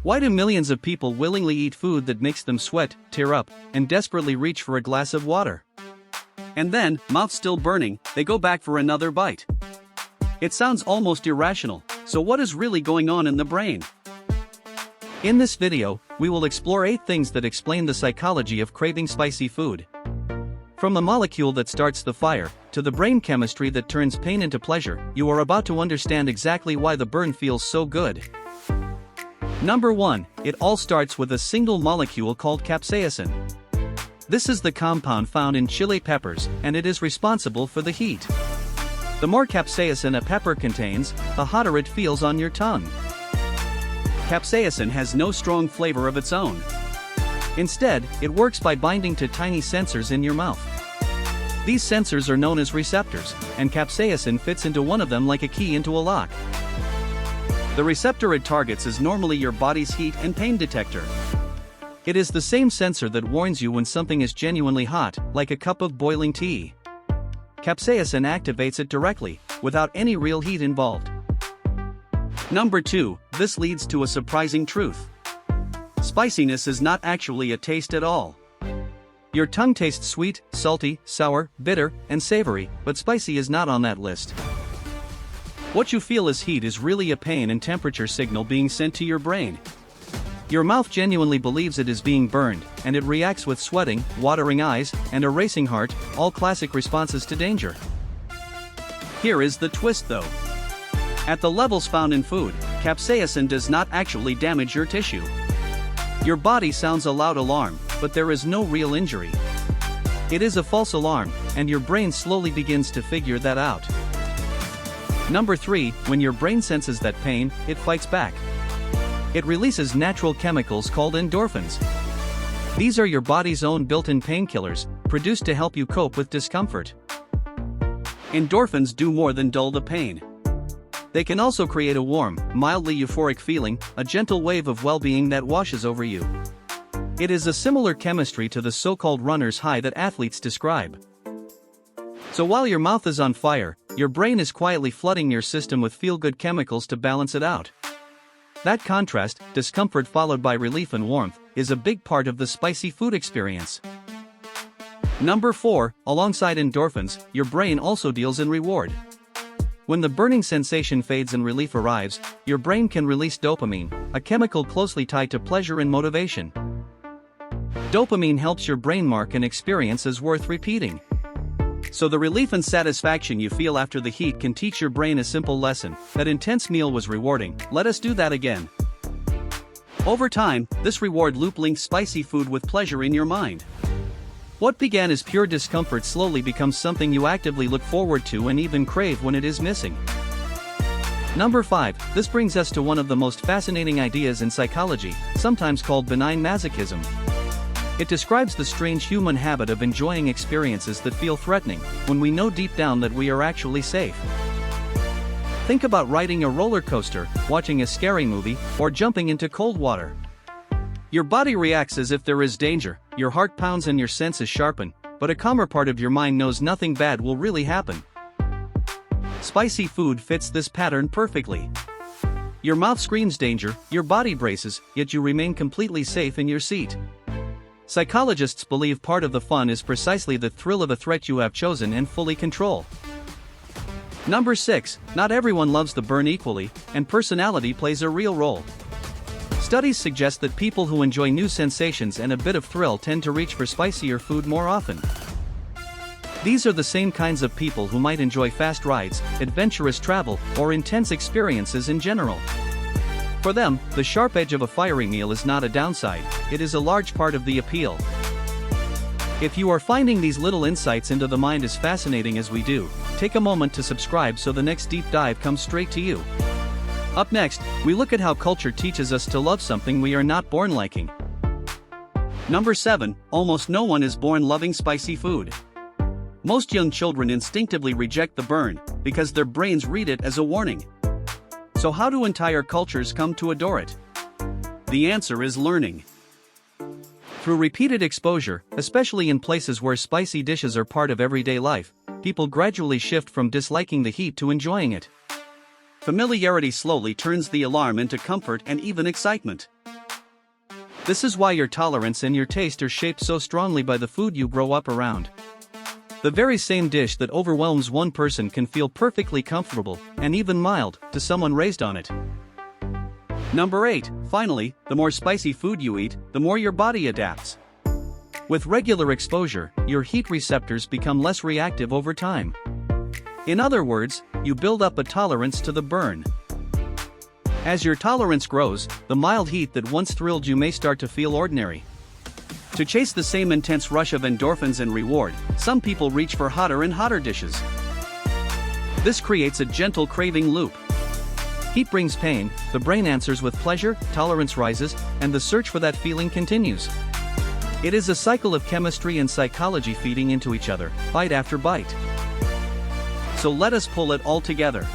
Why do millions of people willingly eat food that makes them sweat, tear up, and desperately reach for a glass of water? And then, mouth still burning, they go back for another bite. It sounds almost irrational, so what is really going on in the brain? In this video, we will explore 8 things that explain the psychology of craving spicy food. From the molecule that starts the fire, to the brain chemistry that turns pain into pleasure, you are about to understand exactly why the burn feels so good. Number 1, it all starts with a single molecule called capsaicin. This is the compound found in chili peppers, and it is responsible for the heat. The more capsaicin a pepper contains, the hotter it feels on your tongue. Capsaicin has no strong flavor of its own. Instead, it works by binding to tiny sensors in your mouth. These sensors are known as receptors, and capsaicin fits into one of them like a key into a lock. The receptor it targets is normally your body's heat and pain detector. It is the same sensor that warns you when something is genuinely hot, like a cup of boiling tea. Capsaicin activates it directly, without any real heat involved. Number 2, this leads to a surprising truth. Spiciness is not actually a taste at all. Your tongue tastes sweet, salty, sour, bitter, and savory, but spicy is not on that list. What you feel as heat is really a pain and temperature signal being sent to your brain. Your mouth genuinely believes it is being burned, and it reacts with sweating, watering eyes, and a racing heart, all classic responses to danger. Here is the twist though. At the levels found in food, capsaicin does not actually damage your tissue. Your body sounds a loud alarm, but there is no real injury. It is a false alarm, and your brain slowly begins to figure that out. Number 3, when your brain senses that pain, it fights back. It releases natural chemicals called endorphins. These are your body's own built-in painkillers, produced to help you cope with discomfort. Endorphins do more than dull the pain. They can also create a warm, mildly euphoric feeling, a gentle wave of well-being that washes over you. It is a similar chemistry to the so-called runner's high that athletes describe. So while your mouth is on fire, your brain is quietly flooding your system with feel-good chemicals to balance it out. That contrast, discomfort followed by relief and warmth, is a big part of the spicy food experience. Number 4, alongside endorphins, your brain also deals in reward. When the burning sensation fades and relief arrives, your brain can release dopamine, a chemical closely tied to pleasure and motivation. Dopamine helps your brain mark an experience as worth repeating. So the relief and satisfaction you feel after the heat can teach your brain a simple lesson: that intense meal was rewarding, let us do that again. Over time, this reward loop links spicy food with pleasure in your mind. What began as pure discomfort slowly becomes something you actively look forward to and even crave when it is missing. Number 5, this brings us to one of the most fascinating ideas in psychology, sometimes called benign masochism. It describes the strange human habit of enjoying experiences that feel threatening, when we know deep down that we are actually safe. Think about riding a roller coaster, watching a scary movie, or jumping into cold water. Your body reacts as if there is danger, your heart pounds and your senses sharpen, but a calmer part of your mind knows nothing bad will really happen. Spicy food fits this pattern perfectly. Your mouth screams danger, your body braces, yet you remain completely safe in your seat. Psychologists believe part of the fun is precisely the thrill of a threat you have chosen and fully control. Number 6, not everyone loves the burn equally, and personality plays a real role. Studies suggest that people who enjoy new sensations and a bit of thrill tend to reach for spicier food more often. These are the same kinds of people who might enjoy fast rides, adventurous travel, or intense experiences in general. For them, the sharp edge of a fiery meal is not a downside, it is a large part of the appeal. If you are finding these little insights into the mind as fascinating as we do, take a moment to subscribe so the next deep dive comes straight to you. Up next, we look at how culture teaches us to love something we are not born liking. Number 7, almost no one is born loving spicy food. Most young children instinctively reject the burn, because their brains read it as a warning. So how do entire cultures come to adore it? The answer is learning. Through repeated exposure, especially in places where spicy dishes are part of everyday life, people gradually shift from disliking the heat to enjoying it. Familiarity slowly turns the alarm into comfort and even excitement. This is why your tolerance and your taste are shaped so strongly by the food you grow up around. The very same dish that overwhelms one person can feel perfectly comfortable, and even mild, to someone raised on it. Number 8. Finally, the more spicy food you eat, the more your body adapts. With regular exposure, your heat receptors become less reactive over time. In other words, you build up a tolerance to the burn. As your tolerance grows, the mild heat that once thrilled you may start to feel ordinary. To chase the same intense rush of endorphins and reward, some people reach for hotter and hotter dishes. This creates a gentle craving loop. Heat brings pain, the brain answers with pleasure, tolerance rises, and the search for that feeling continues. It is a cycle of chemistry and psychology feeding into each other, bite after bite. So let us pull it all together.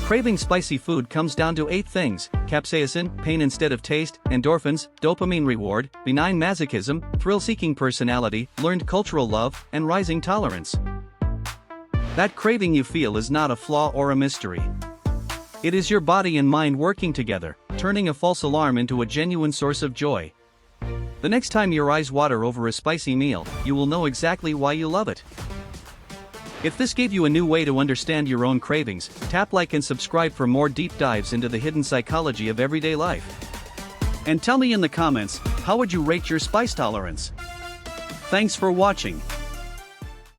Craving spicy food comes down to 8 things: capsaicin, pain instead of taste; endorphins, dopamine reward; benign masochism, thrill-seeking personality; learned cultural love; and rising tolerance. That craving you feel is not a flaw or a mystery. It is your body and mind working together, turning a false alarm into a genuine source of joy. The next time your eyes water over a spicy meal, you will know exactly why you love it. If this gave you a new way to understand your own cravings, tap like and subscribe for more deep dives into the hidden psychology of everyday life. And tell me in the comments, how would you rate your spice tolerance? Thanks for watching.